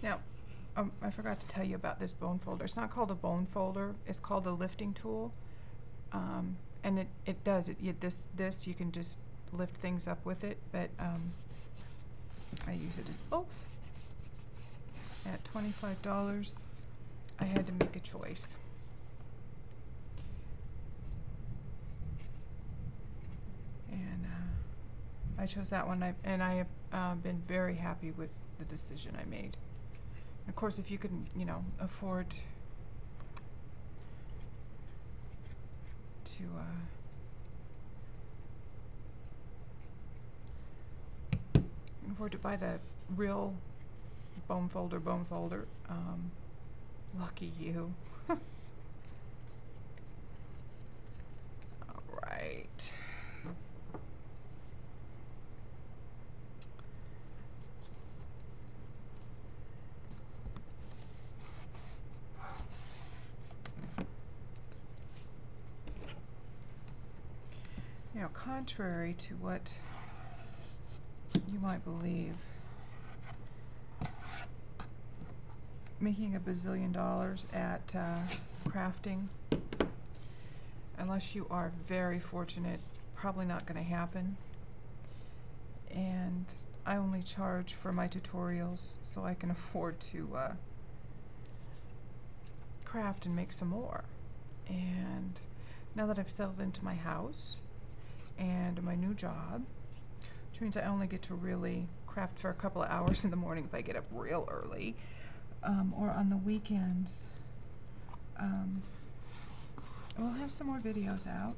Now, I forgot to tell you about this bone folder. It's not called a bone folder. It's called a lifting tool. And it does it. This you can just lift things up with it, but I use it as both. At $25, I had to make a choice. And I chose that one, and I have been very happy with the decision I made. Of course, if you can, you know, afford to buy the real bone folder, lucky you. All right. Now, contrary to what you might believe, making $1 bazillion at crafting, unless you are very fortunate, probably not going to happen. And I only charge for my tutorials so I can afford to craft and make some more. And now that I've settled into my house and my new job, which means I only get to really craft for a couple of hours in the morning if I get up real early, or on the weekends, we'll have some more videos out,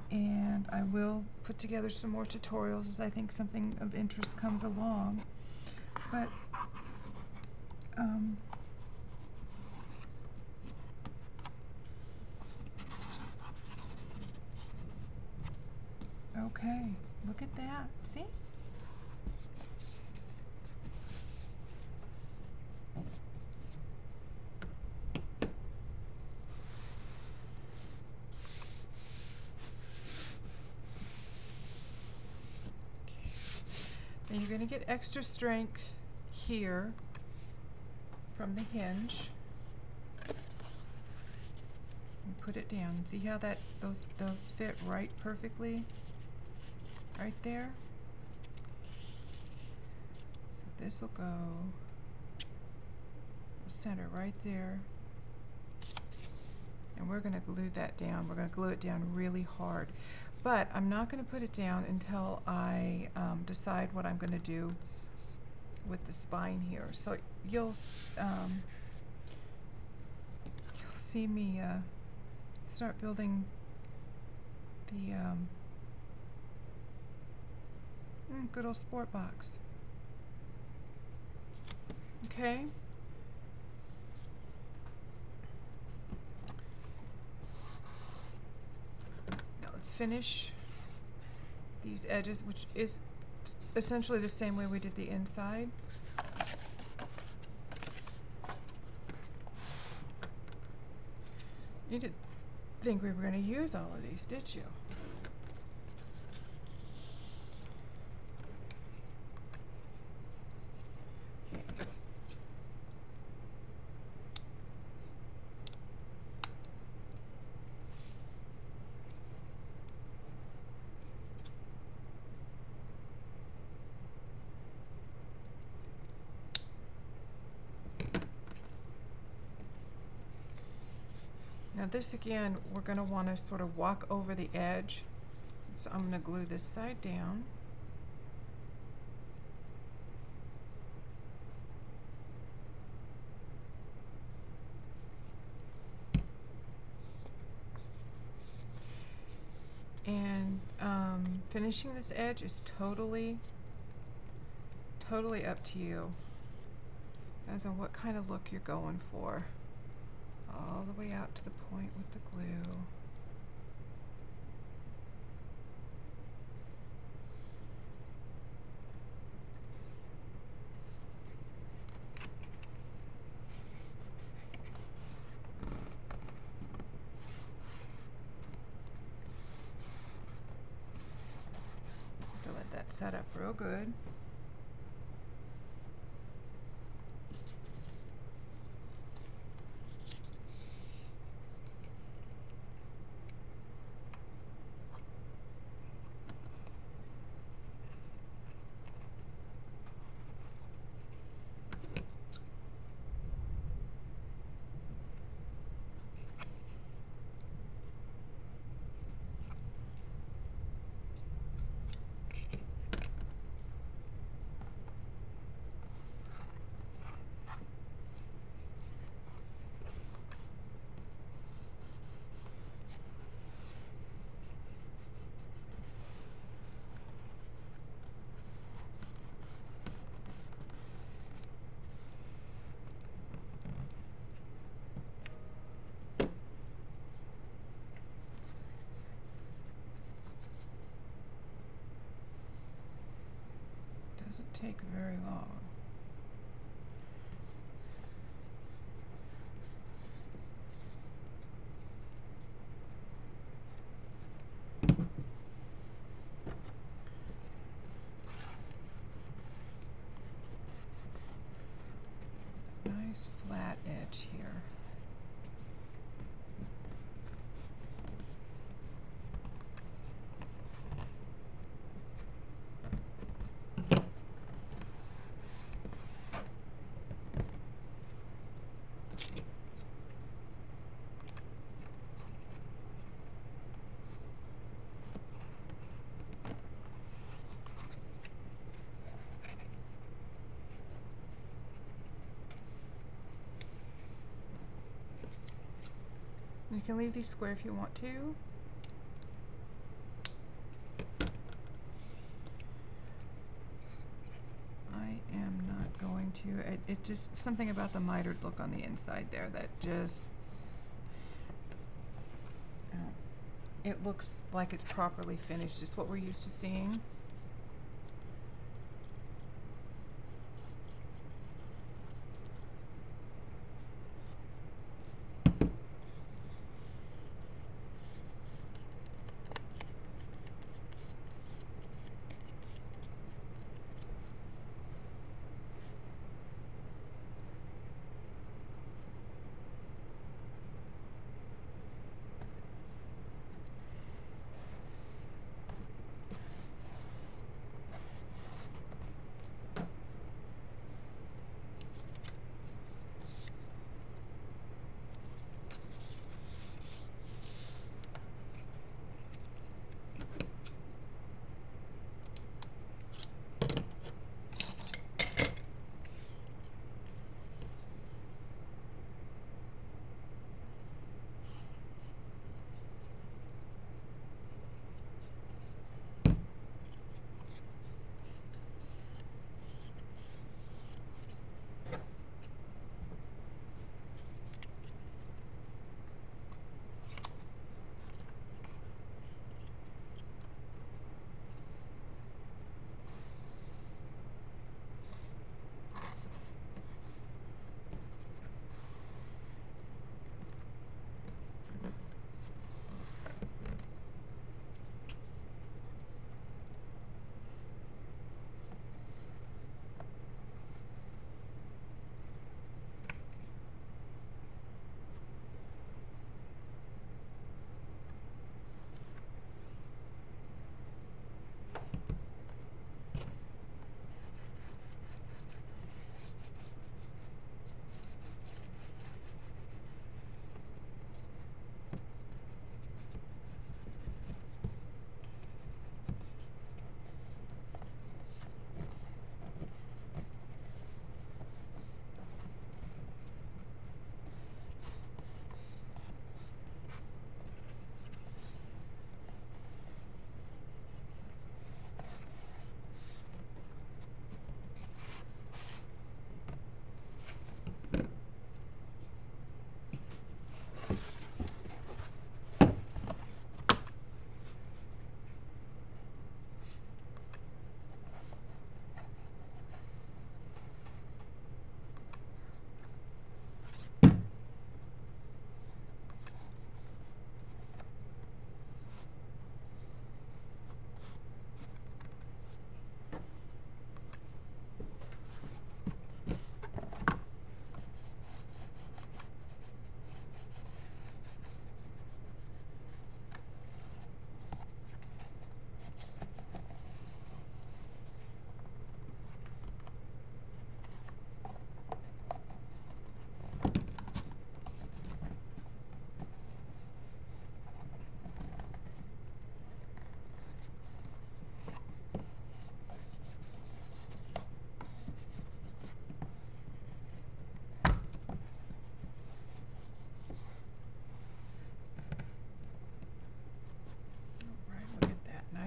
and I will put together some more tutorials as I think something of interest comes along. But okay, look at that. See? And you're going to get extra strength here from the hinge. And put it down. See how that those fit right perfectly? Right there. So this will go center right there. And we're going to glue that down. We're going to glue it down really hard. But I'm not going to put it down until I decide what I'm going to do with the spine here. So you'll see me start building the good old sport box. Okay. Now let's finish these edges, which is essentially the same way we did the inside. You didn't think we were going to use all of these, did you? Now this again, we're going to want to sort of walk over the edge. So I'm going to glue this side down. And finishing this edge is totally up to you as on what kind of look you're going for. All the way out to the point with the glue. Have to let that set up real good. Doesn't take very long. Nice flat edge here. You can leave these square if you want to. I am not going to. It just, something about the mitered look on the inside there that just, it looks like it's properly finished. It's what we're used to seeing.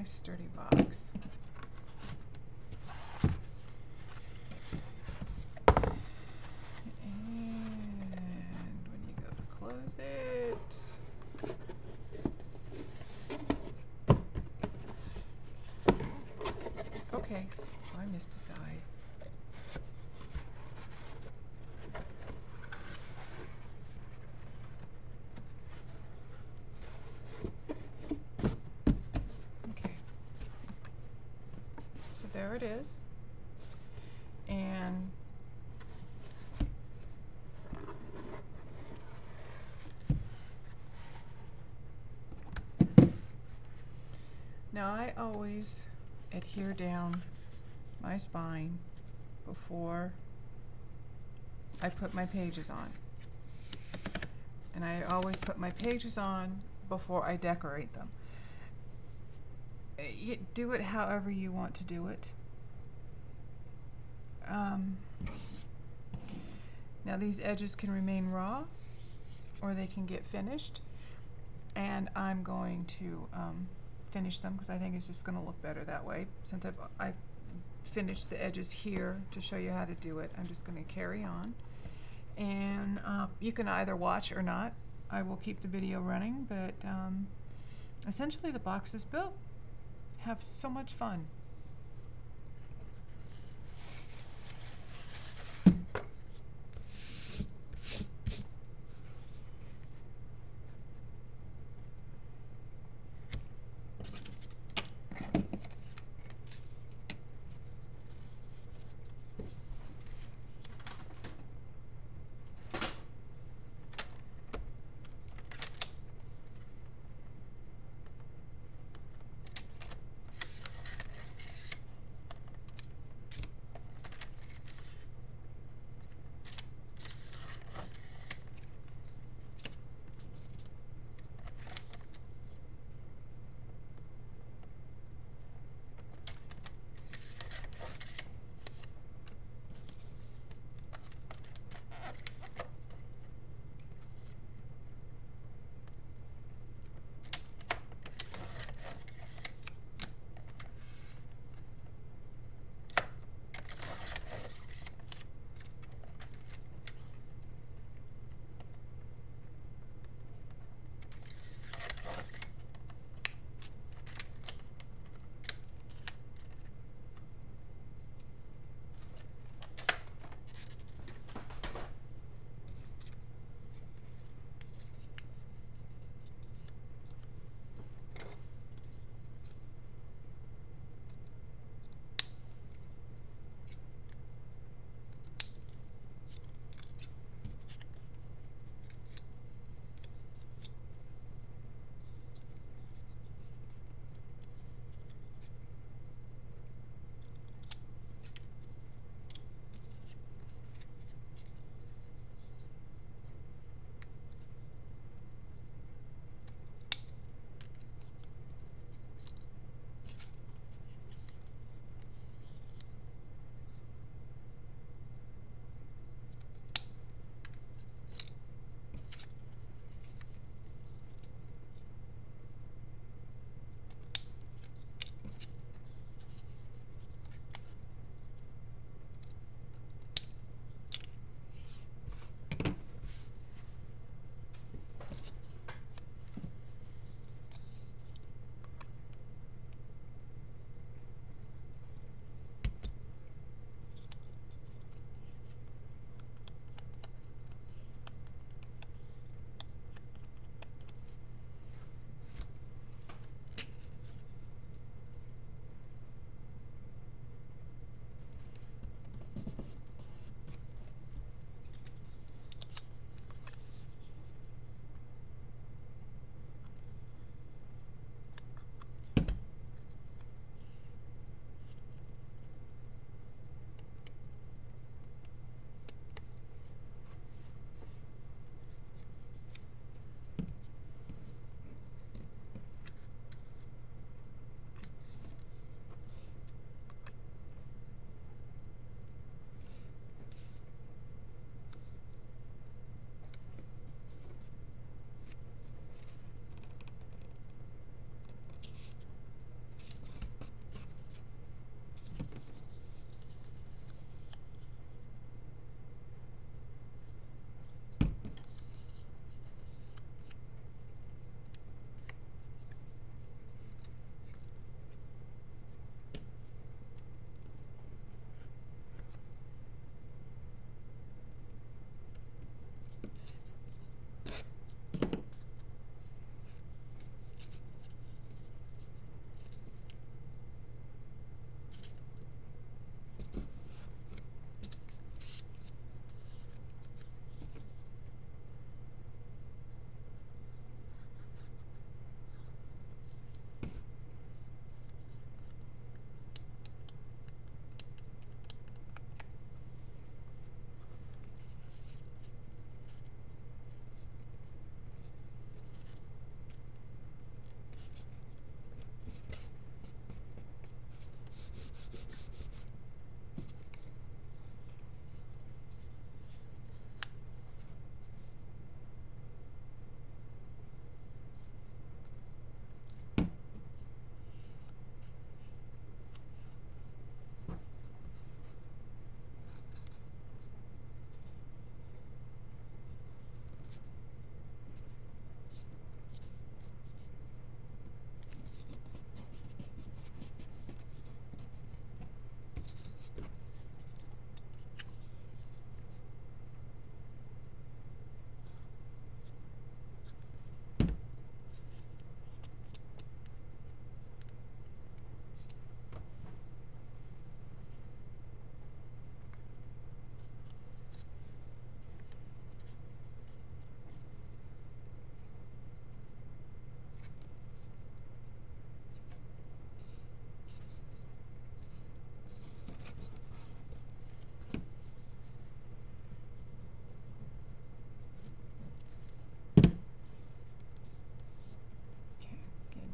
nice sturdy box. And when you go to close it, okay, so I missed a side. Okay, so there it is. And now I always adhere down my spine before I put my pages on. And I always put my pages on before I decorate them. You do it however you want to do it. Now these edges can remain raw or they can get finished, and I'm going to finish them because I think it's just going to look better that way. Since I've finished the edges here to show you how to do it, I'm just going to carry on. And you can either watch or not. I will keep the video running, but essentially the box is built. Have so much fun.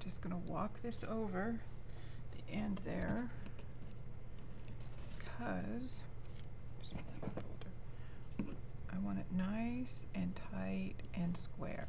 just going to walk this over the end there because I want it nice and tight and square.